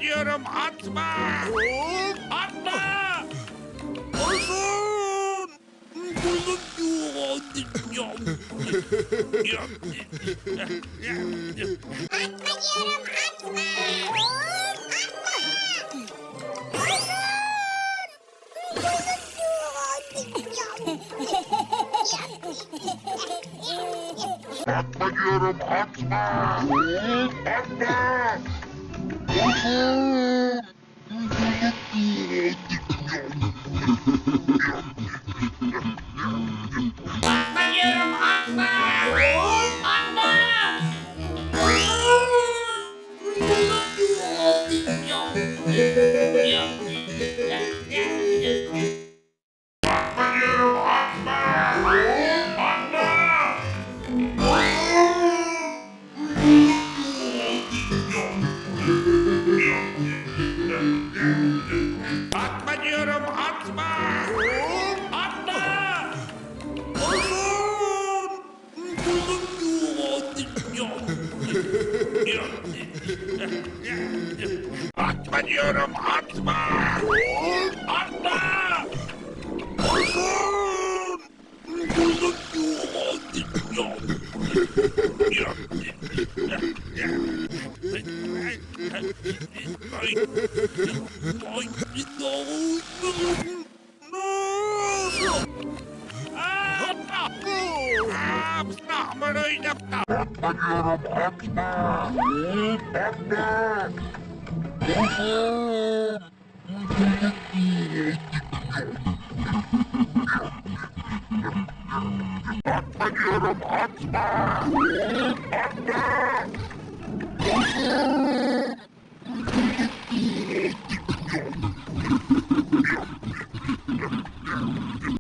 diyorum, atma. Atma. Uzun. Atma diyorum, atma. Atma. Atma diyorum, atma. Atma diyorum, atma. Atma diyorum, atma. Atma. Atma diyorum, atma. Atma. Atma diyorum, atma. Atma diyorum, atma. Atma.